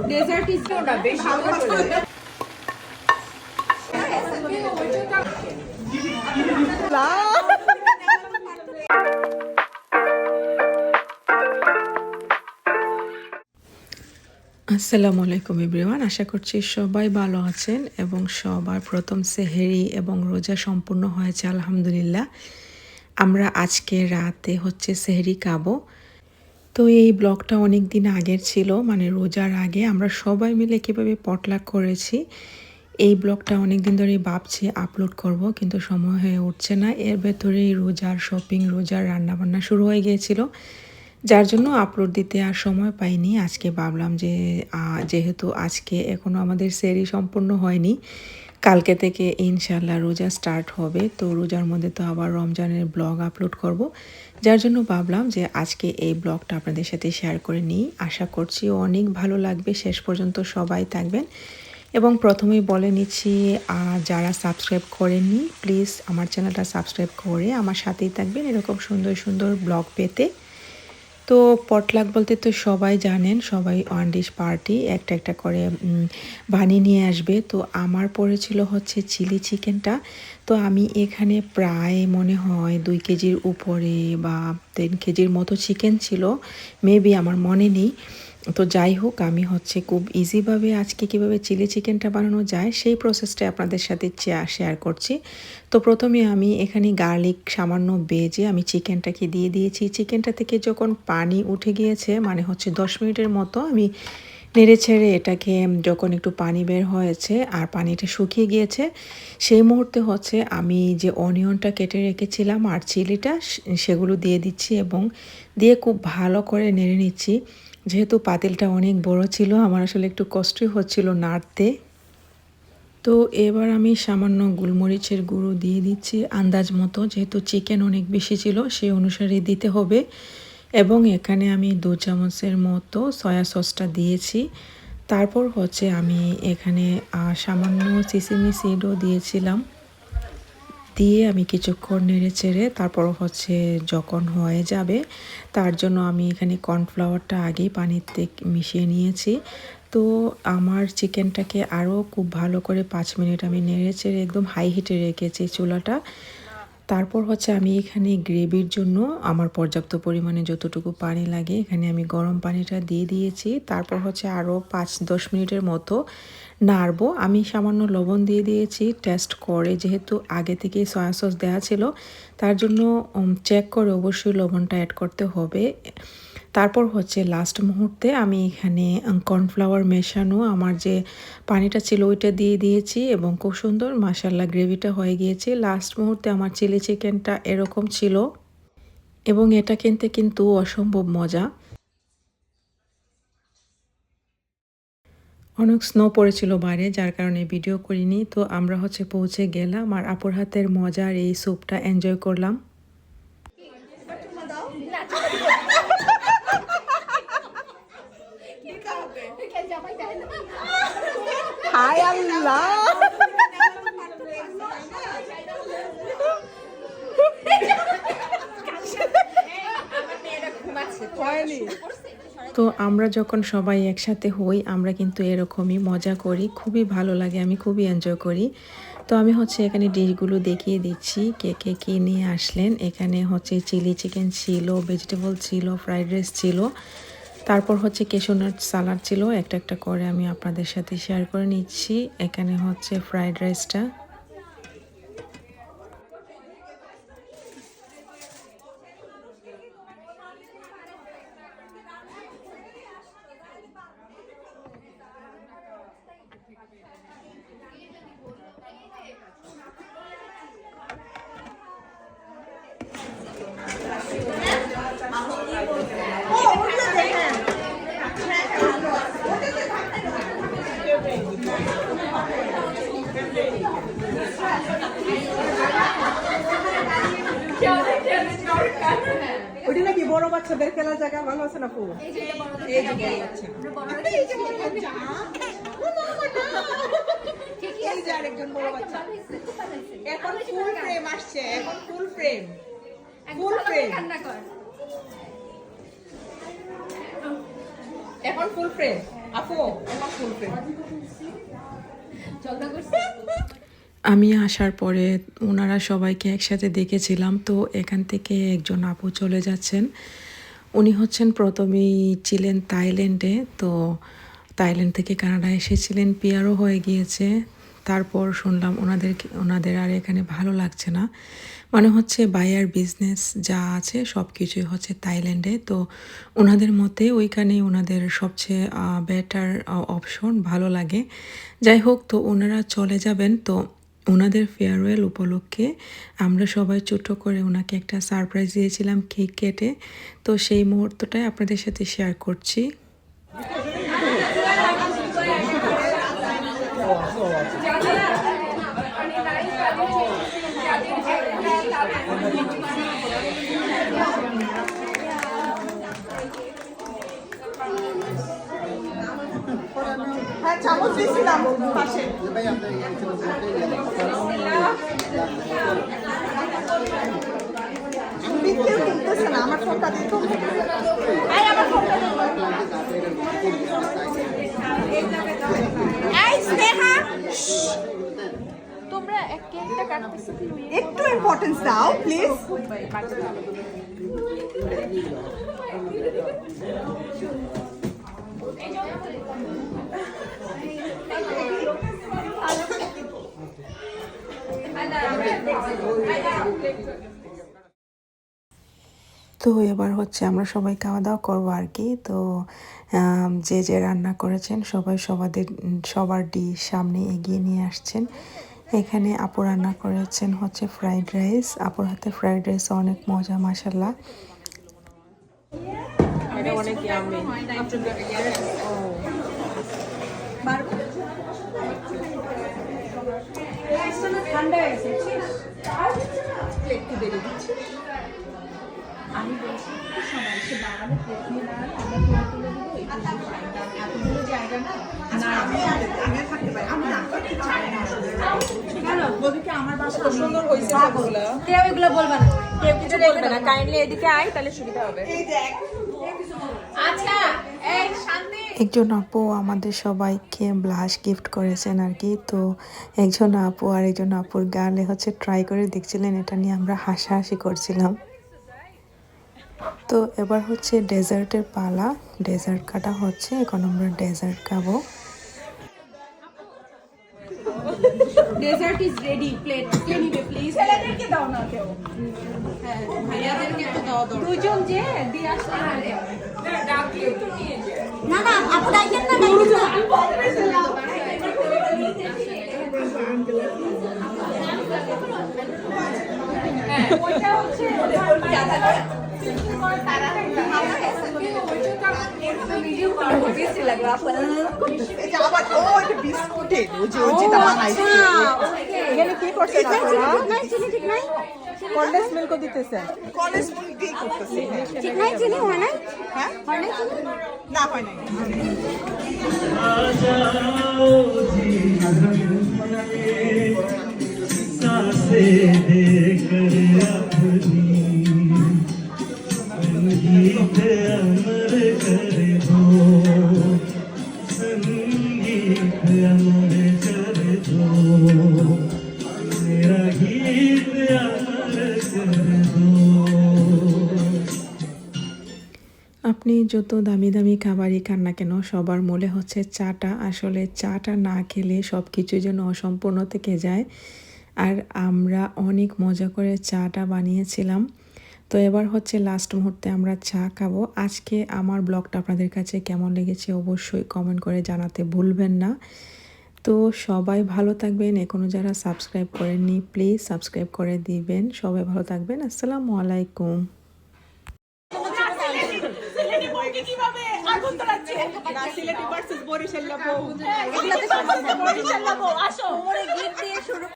Dessert ইজও না বেশি আসসালামু আলাইকুম এভরিওয়ান, আশা করছি সবাই ভালো আছেন এবং সবার প্রথম সেহেরি এবং রোজা সম্পূর্ণ হয়েছে আলহামদুলিল্লাহ। আমরা আজকে রাতে সেহেরি খাবো। তো এই ব্লগটা অনেক দিন আগের ছিল, মানে রোজার আগে আমরা সবাই মিলে কীভাবে পটলাক করেছি এই ব্লগটা অনেক দিন ধরেই ভাবছি আপলোড করব, কিন্তু সময় হয়ে উঠছে না। এর ভেতরেই রোজার শপিং, রোজার রান্নাবান্না শুরু হয়ে গিয়েছিল, যার জন্য আপলোড দিতে আর সময় পাইনি। আজকে ভাবলাম যে যেহেতু আজকে এখনও আমাদের সেহরি সম্পূর্ণ হয়নি, কালকে থেকে ইনশাল্লাহ রোজা স্টার্ট হবে, তো রোজার মধ্যে তো আবার রমজানের ব্লগ আপলোড করব, যার জন্য ভাবলাম যে আজকে এই ব্লগটা আপনাদের সাথে শেয়ার করে নিই। আশা করছি অনেক ভালো লাগবে, শেষ পর্যন্ত সবাই থাকবেন। এবং প্রথমেই বলে নিচ্ছি, যারা সাবস্ক্রাইব করেননি প্লিজ আমার চ্যানেলটা সাবস্ক্রাইব করে আমার সাথেই থাকবেন এরকম সুন্দর সুন্দর ব্লগ পেতে। তো পটলাক বলতে তো সবাই জানেন, সবাই ওয়ান ডিশ পার্টি একটা একটা করে বানিয়ে নিয়ে আসবে। তো আমার পড়েছিল চিলি চিকেনটা। তো আমি এখানে প্রায় মনে হয় 2 কেজির উপরে বা 3 কেজির মতো চিকেন ছিল, মেবি আমার মনে নেই। তো যাই হোক, আমি খুব ইজিভাবে আজকে কীভাবে চিলি চিকেনটা বানানো যায় সেই প্রসেসটা আপনাদের সাথে শেয়ার করছি। তো প্রথমে আমি এখানে গার্লিক সামান্য বেজে আমি চিকেনটাকে দিয়ে দিয়েছি। চিকেনটা থেকে যখন পানি উঠে গিয়েছে, মানে 10 মিনিটের মতো আমি নেড়ে ছেড়ে এটাকে, যখন একটু পানি বের হয়েছে আর পানিটা শুকিয়ে গিয়েছে, সেই মুহূর্তে আমি যে অনিয়নটা কেটে রেখেছিলাম আর চিলিটা সেগুলো দিয়ে দিচ্ছি এবং দিয়ে খুব ভালো করে নেড়ে নিচ্ছি। যেহেতু পাতিলটা অনেক বড় ছিল, আমার আসলে একটু কষ্টই হচ্ছিল নাড়তে। তো এবার আমি সামান্য গোলমরিচের গুঁড়ো দিয়ে দিচ্ছি আন্দাজ মতো, যেহেতু চিকেন অনেক বেশি ছিল সেই অনুসারে দিতে হবে। এবং এখানে আমি 2 চামচের মতো সয়া সসটা দিয়েছি। তারপর আমি এখানে সামান্য সিসিমি সিডও দিয়েছিলাম, দিয়ে আমি কিছুক্ষণ নেড়ে চেড়ে তারপর যখন হয়ে যাবে তার জন্য আমি এখানে কর্নফ্লাওয়ারটা আগেই পানিতে মিশিয়ে নিয়েছি। তো আমার চিকেনটাকে আরও খুব ভালো করে 5 মিনিট আমি নেড়ে চেড়ে একদম হাই হিটে রেখেছি চুলাটা। তারপর আমি এখানে গ্রেভির জন্য আমার পর্যাপ্ত পরিমাণে যতটুকু পানি লাগে এখানে আমি গরম পানিটা দিয়ে দিয়েছি। তারপর আরও 5-10 মিনিটের মতো নাড়বো। আমি সামান্য লবণ দিয়ে দিয়েছি টেস্ট করে, যেহেতু আগে থেকেই সয়া সস দেওয়া ছিল, তার জন্য চেক করে অবশ্যই লবণটা অ্যাড করতে হবে। তারপর লাস্ট মুহূর্তে আমি এখানে কর্নফ্লাওয়ার মেশানো আমার যে পানিটা ছিল ওইটা দিয়ে দিয়েছি এবং খুব সুন্দর মাশাআল্লাহ গ্রেভিটা হয়ে গিয়েছে। লাস্ট মুহূর্তে আমার চিলি চিকেনটা এরকম ছিল এবং এটা কিনতে কিন্তু অসম্ভব মজা। অনেক স্নো পড়েছিল বাইরে, যার কারণে ভিডিও করিনি। তো আমরা পৌঁছে গেলাম আর আপুর হাতের মজার এই স্যুপটা এনজয় করলাম। হায় আল্লাহ, তো আমরা যখন সবাই একসাথে হই আমরা কিন্তু এরকমই মজা করি, খুবই ভালো লাগে, আমি খুবই এনজয় করি। তো আমি এখানে ডিশগুলো দেখিয়ে দিচ্ছি কে কে কী নিয়ে আসলেন। এখানে চিলি চিকেন ছিল, ভেজিটেবল ছিল, ফ্রাইড রাইস ছিল, তারপর ক্যাশু নাট সালাড ছিল। একটা একটা করে আমি আপনাদের সাথে শেয়ার করে নিচ্ছি। এখানে ফ্রাইড রাইসটা, ওটা নাকি বড় বাচ্চাদের খেলার জায়গা, ভালো আছে না? আরেকজন বড় বাচ্চা এখন ফুল ফ্রেম আসছে, এখন ফুল ফ্রেম, ফুল ফ্রেম। এখন ফুল ফ্রেম আপু, এখন ফুল ফ্রেম। আমি আসার পরে ওনারা সবাইকে একসাথে দেখেছিলাম, তো এখান থেকে একজন আপু চলে যাচ্ছেন। উনি হচ্ছেন প্রথমেই ছিলেন থাইল্যান্ডে, তো থাইল্যান্ড থেকে কানাডা এসেছিলেন, পিয়ারও হয়ে গিয়েছে। তারপর শুনলাম ওনাদের আর এখানে ভালো লাগছে না, মানে হচ্ছে বায়ার বিজনেস যা আছে সব কিছুই হচ্ছে থাইল্যান্ডে। তো ওনাদের মতে ওইখানে ওনাদের সবচেয়ে বেটার অপশন ভালো লাগে। যাই হোক, তো ওনারা চলে যাবেন। তো ওনাদের ফেয়ারওয়েল উপলক্ষে আমরা সবাই ছোট করে ওনাকে একটা সারপ্রাইজ দিয়েছিলাম কেক কেটে। তো সেই মুহূর্তটাই আপনাদের সাথে শেয়ার করছি। হ্যাঁ, চামচ দিয়েছিলাম পাশে। বিকেও কিনতেছে না, আমার ফোনটা দিত। এই আমার ফোনটা দিত। এই স্নেহা, তোমরা কেকটা কাটতেছো কি? একটু ইম্পর্টেন্স দাও প্লিজ। তো এবার হচ্ছে আমরা সবাই খাওয়া দাওয়া করবো আর কি। তো যে যে রান্না করেছেন সবাই সবার ডিশ সামনে এগিয়ে নিয়ে আসছেন। এখানে আপু রান্না করেছেন হচ্ছে ফ্রাইড রাইস। আপুর হাতে ফ্রাইড রাইস অনেক মজা, মাশাল্লাহ। এটা অনেক ইয়াম্মি। ঠান্ডা হয়ে গেছে। একটু দেরি দিচ্ছি। আমি বলছি সবাই এসে দাঁড়ানো প্লেট নিয়ে দাঁড়ানো, আমরা তুলে তুলে দেবো। এতগুলো জায়গা না, আমি থাকতে পারি। আমি না চাই না কেন বলবি কি আমার বাসা সুন্দর হয়েছে সবগুলো। কেউ এগুলো বলবে না, কেউ কিছু বলবে না, কাইন্ডলি এদিকে আয়, তাহলে সুবিধা হবে। এই দেখ। আচ্ছা এই শান্তি। একজন আপু আমাদের সবাইকে ব্লাশ গিফট করেছেন আর কি। তো একজন আপু আর একজন আপুর গালে হচ্ছে ট্রাই করে দেখছিলেন, এটা নিয়ে আমরা হাসাহাসি করছিলাম। তো এবার হচ্ছে ডেজার্টের পালা, ডেজার্ট কাটা হচ্ছে। এখন আমরা ডেজার্ট খাবো। ডেজার্ট ইজ রেডি, প্লেট কে নিবে প্লিজ? ছেলেদেরকে দাও না কেউ। হ্যাঁ ভাইয়াদেরকে তো দাও দাও। দুইজন যে দিয়ে আসতে হবে। না না আপু ডাইকেন না, ডাইকেন না। হ্যাঁ ওইটা হচ্ছে এখানে কি করছে কন্ডেন্স মিল্ক দিতেছে। কন্ডেন্স মিল্ক দিয়ে করতেছে। ঠিক নাই চিনি হয় না? হ্যাঁ হয় না চিনি? না হয় না। सांसें देकर अपनी संगीत अमर कर दो, संगीत अमर कर दो, मेरा गीत अमर कर दो। আপনি যত দামি দামি খাবারই খান না কেন, সবার মূলে হচ্ছে চাটা। আসলে চাটা না খেলে সব কিছু যেন অসম্পূর্ণ থেকে যায়। আর আমরা অনেক মজা করে চাটা বানিয়েছিলাম। তো এবার হচ্ছে লাস্ট মুহূর্তে আমরা চা খাবো। আজকে আমার ব্লগটা আপনাদের কাছে কেমন লেগেছে অবশ্যই কমেন্ট করে জানাতে ভুলবেন না। তো সবাই ভালো থাকবেন। এখনও যারা সাবস্ক্রাইব করেননি প্লিজ সাবস্ক্রাইব করে দিবেন। সবাই ভালো থাকবেন। আসসালামু আলাইকুম। কিভাবে আগুন ধরাচ্ছে না সিলেটি ভার্সেস বরিশাল বউ। এগুলাতে বরিশাল বউ আসো ওরে গিফট দিয়ে শুরু